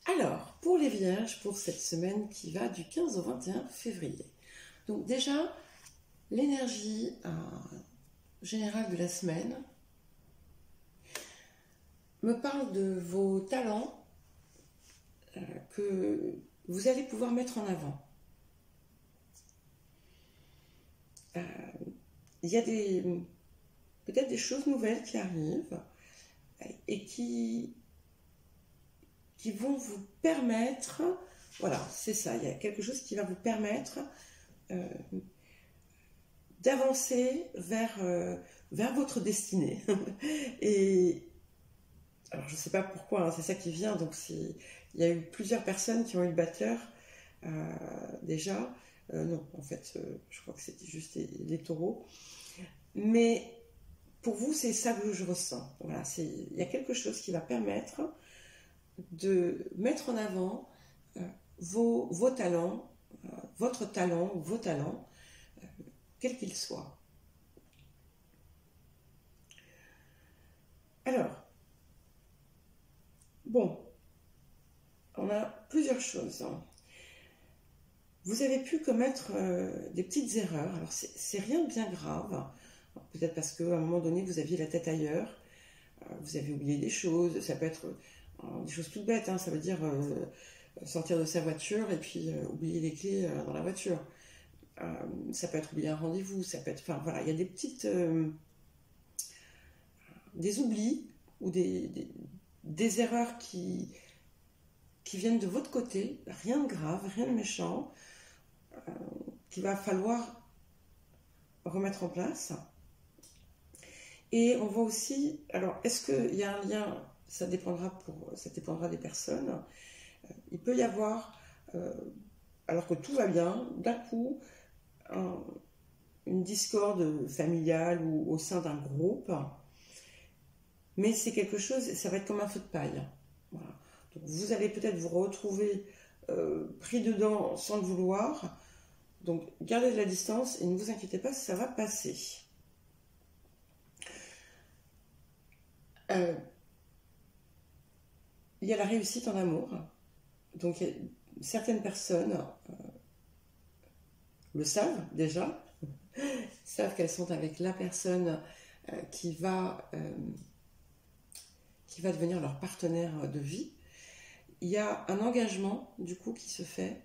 Alors, pour les vierges, pour cette semaine qui va du 15 au 21 février. Donc déjà, l'énergie générale de la semaine me parle de vos talents que vous allez pouvoir mettre en avant. Il y a peut-être des choses nouvelles qui arrivent et qui vont vous permettre, voilà, c'est ça, il y a quelque chose qui va vous permettre d'avancer vers votre destinée. Et alors je ne sais pas pourquoi, hein, c'est ça qui vient, donc il y a eu plusieurs personnes qui ont eu le batteur déjà. Non, en fait, je crois que c'était juste les taureaux. Mais pour vous, c'est ça que je ressens. Voilà, il y a quelque chose qui va permettre de mettre en avant vos talents, votre talent ou vos talents, quels qu'ils soient. Alors, bon, on a plusieurs choses. Vous avez pu commettre des petites erreurs. Alors, c'est rien de bien grave. Peut-être parce qu'à un moment donné, vous aviez la tête ailleurs. Vous avez oublié des choses. Ça peut être des choses toutes bêtes. Hein. Ça veut dire sortir de sa voiture et puis oublier les clés dans la voiture. Ça peut être oublier un rendez-vous. Ça peut être... Enfin, voilà, il y a des petites... des oublis ou des erreurs qui viennent de votre côté. Rien de grave, rien de méchant. Qu'il va falloir remettre en place. Et on voit aussi, alors est-ce qu'il y a un lien, ça dépendra des personnes, il peut y avoir, alors que tout va bien, d'un coup, une discorde familiale ou au sein d'un groupe, mais c'est quelque chose, ça va être comme un feu de paille. Voilà. Donc vous allez peut-être vous retrouver pris dedans sans le vouloir. Donc gardez de la distance et ne vous inquiétez pas, ça va passer. Il y a la réussite en amour. Donc certaines personnes le savent déjà, savent qu'elles sont avec la personne qui va devenir leur partenaire de vie. Il y a un engagement du coup qui se fait,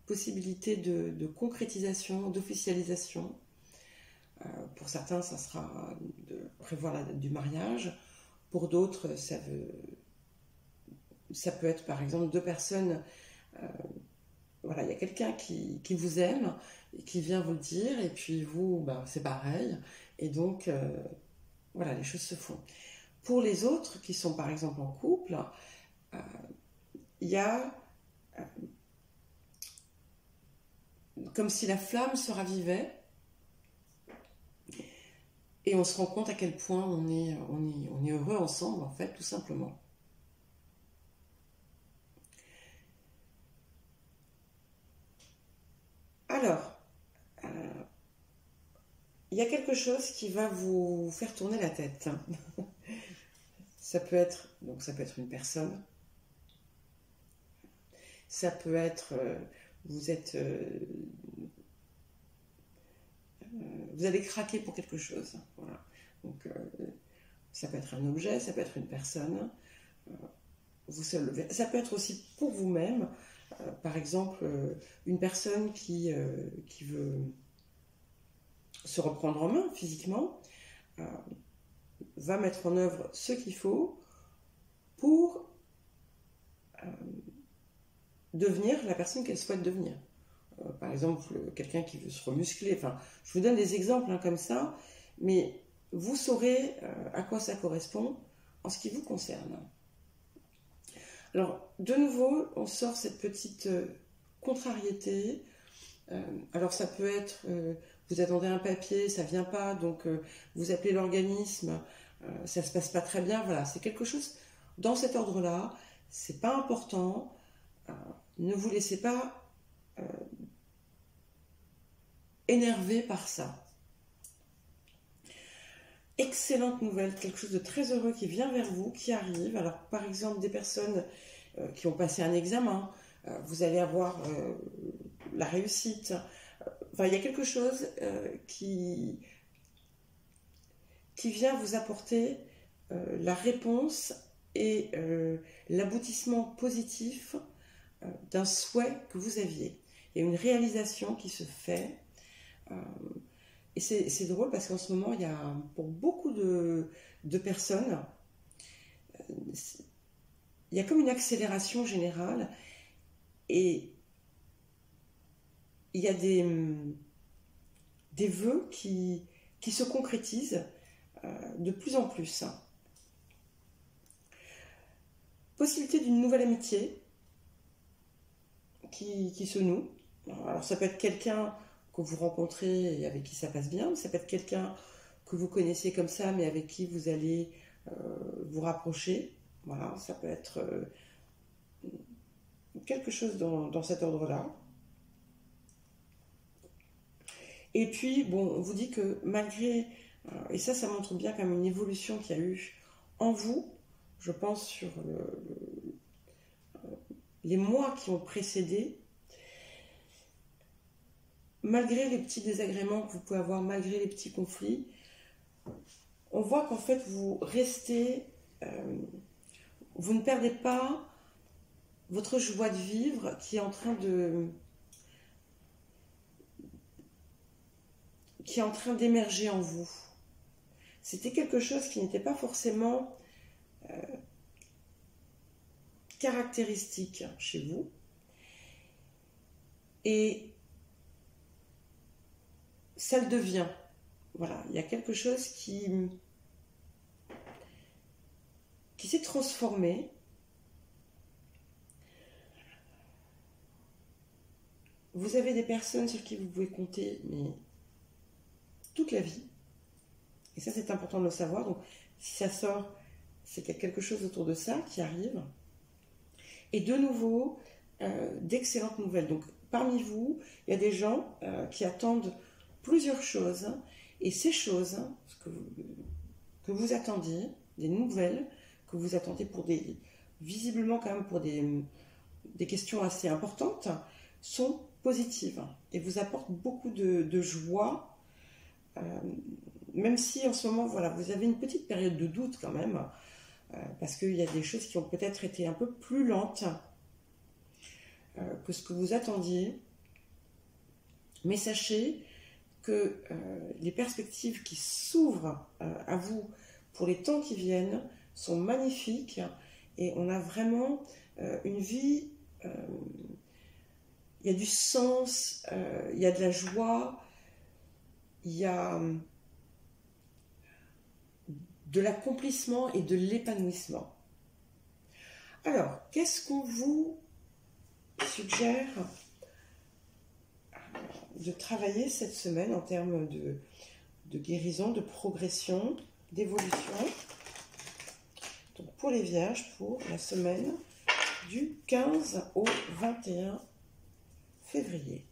possibilité de concrétisation, d'officialisation. Pour certains, ça sera de prévoir la date du mariage. Pour d'autres, ça peut être par exemple deux personnes. Voilà, il y a quelqu'un qui vous aime et qui vient vous le dire, et puis vous, c'est pareil. Et donc, voilà, les choses se font. Pour les autres qui sont par exemple en couple, il y a comme si la flamme se ravivait et on se rend compte à quel point on est heureux ensemble, en fait, tout simplement. Alors, il y a quelque chose qui va vous faire tourner la tête. Ça peut être une personne. Ça peut être, vous allez craquer pour quelque chose. Voilà. Donc, ça peut être un objet, ça peut être une personne. Ça peut être aussi pour vous-même. Par exemple, une personne qui veut se reprendre en main physiquement va mettre en œuvre ce qu'il faut pour devenir la personne qu'elle souhaite devenir. Par exemple, quelqu'un qui veut se remuscler. Enfin, je vous donne des exemples comme ça, mais vous saurez à quoi ça correspond en ce qui vous concerne. Alors, de nouveau, on sort cette petite contrariété. Alors, ça peut être, vous attendez un papier, ça ne vient pas, donc vous appelez l'organisme, ça ne se passe pas très bien. Voilà, c'est quelque chose dans cet ordre-là. C'est pas important. Ne vous laissez pas énervé par ça. Excellente nouvelle, quelque chose de très heureux qui vient vers vous, qui arrive. Alors par exemple des personnes qui ont passé un examen, vous allez avoir la réussite. Enfin, il y a quelque chose qui vient vous apporter la réponse et l'aboutissement positif d'un souhait que vous aviez. Il y a une réalisation qui se fait. Et c'est drôle parce qu'en ce moment, il y a pour beaucoup de personnes, il y a comme une accélération générale et il y a des vœux qui se concrétisent de plus en plus. Possibilité d'une nouvelle amitié qui se noue. Alors ça peut être quelqu'un que vous rencontrez et avec qui ça passe bien, ça peut être quelqu'un que vous connaissez comme ça mais avec qui vous allez vous rapprocher. Voilà, ça peut être quelque chose dans cet ordre-là. Et puis, bon, on vous dit que malgré, et ça montre bien quand même une évolution qu'il y a eu en vous, je pense sur les mois qui ont précédé, malgré les petits désagréments que vous pouvez avoir, malgré les petits conflits, on voit qu'en fait vous restez, vous ne perdez pas votre joie de vivre qui est en train d'émerger en vous. C'était quelque chose qui n'était pas forcément caractéristique chez vous. Et ça le devient. Voilà, il y a quelque chose qui s'est transformé. Vous avez des personnes sur qui vous pouvez compter, mais toute la vie. Et ça, c'est important de le savoir. Donc, si ça sort, c'est qu'il y a quelque chose autour de ça qui arrive. Et de nouveau, d'excellentes nouvelles. Donc, parmi vous, il y a des gens qui attendent plusieurs choses. Et ces choses que vous attendiez, des nouvelles que vous attendez pour visiblement quand même pour des questions assez importantes, sont positives et vous apportent beaucoup de joie, même si en ce moment, voilà, vous avez une petite période de doute quand même, parce qu'il y a des choses qui ont peut-être été un peu plus lentes que ce que vous attendiez. Mais sachez que les perspectives qui s'ouvrent à vous pour les temps qui viennent sont magnifiques et on a vraiment une vie, il y a du sens, il y a de la joie, il y a de l'accomplissement et de l'épanouissement. Alors, qu'est-ce qu'on vous suggère de travailler cette semaine en termes de guérison, de progression, d'évolution? Donc pour les vierges, pour la semaine du 15 au 21 février.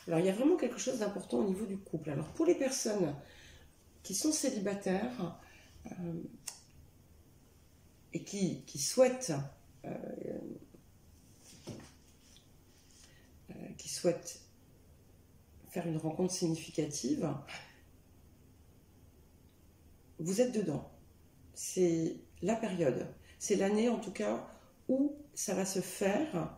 Alors, il y a vraiment quelque chose d'important au niveau du couple. Alors, pour les personnes qui sont célibataires et qui souhaitent faire une rencontre significative, vous êtes dedans. C'est la période. C'est l'année, en tout cas, où ça va se faire.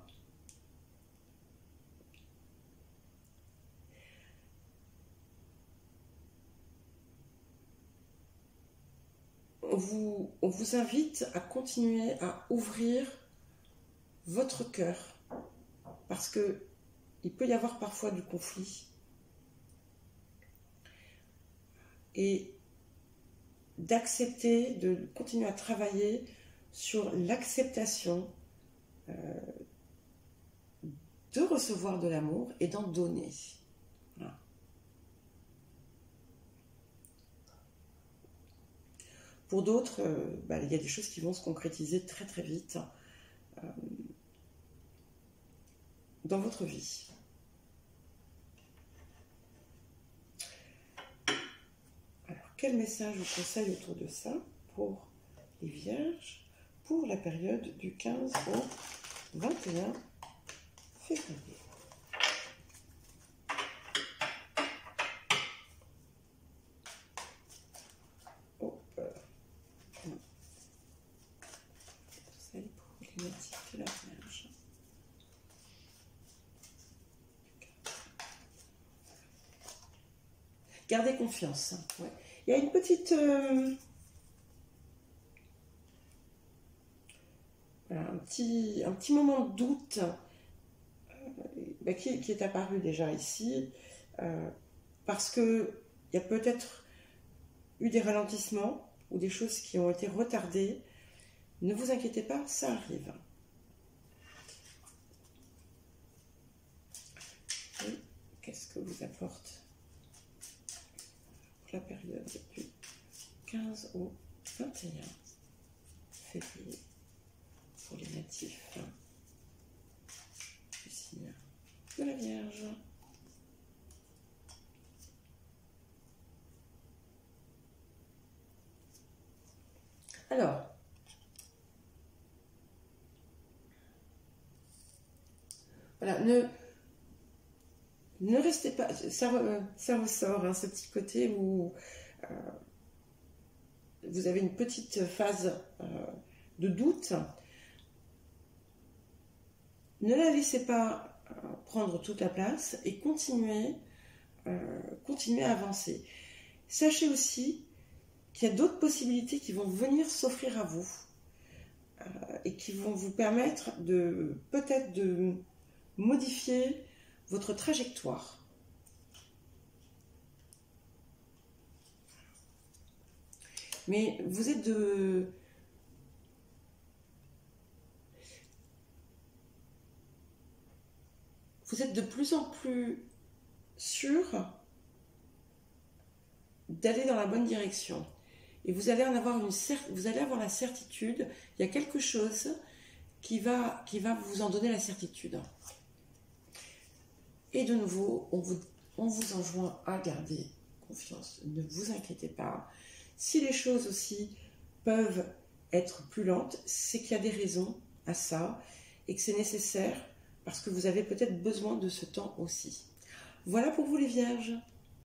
On vous invite à continuer à ouvrir votre cœur parce que il peut y avoir parfois du conflit et d'accepter de continuer à travailler sur l'acceptation de recevoir de l'amour et d'en donner. Voilà. Pour d'autres, il y a des choses qui vont se concrétiser très très vite. dans votre vie. Alors, quel message vous conseille autour de ça pour les Vierges pour la période du 15 au 21 février? Pour les natifs de la Vierge. Gardez confiance. Ouais. Il y a une petite... voilà, un petit moment de doute qui est apparu déjà ici, parce qu'il y a peut-être eu des ralentissements ou des choses qui ont été retardées. Ne vous inquiétez pas, ça arrive. Et qu'est-ce que vous apporte pour la période du 15 au 21 février pour les natifs du signe de la Vierge? Alors, voilà, ne restez pas, ça ressort, hein, ce petit côté où vous avez une petite phase de doute. Ne la laissez pas prendre toute la place et continuez à avancer. Sachez aussi qu'il y a d'autres possibilités qui vont venir s'offrir à vous et qui vont vous permettre peut-être de modifier votre trajectoire. Mais vous êtes de plus en plus sûr d'aller dans la bonne direction. Et vous allez avoir la certitude, il y a quelque chose qui va vous en donner la certitude. Et de nouveau, on vous enjoint à garder confiance. Ne vous inquiétez pas. Si les choses aussi peuvent être plus lentes, c'est qu'il y a des raisons à ça et que c'est nécessaire parce que vous avez peut-être besoin de ce temps aussi. Voilà pour vous les Vierges.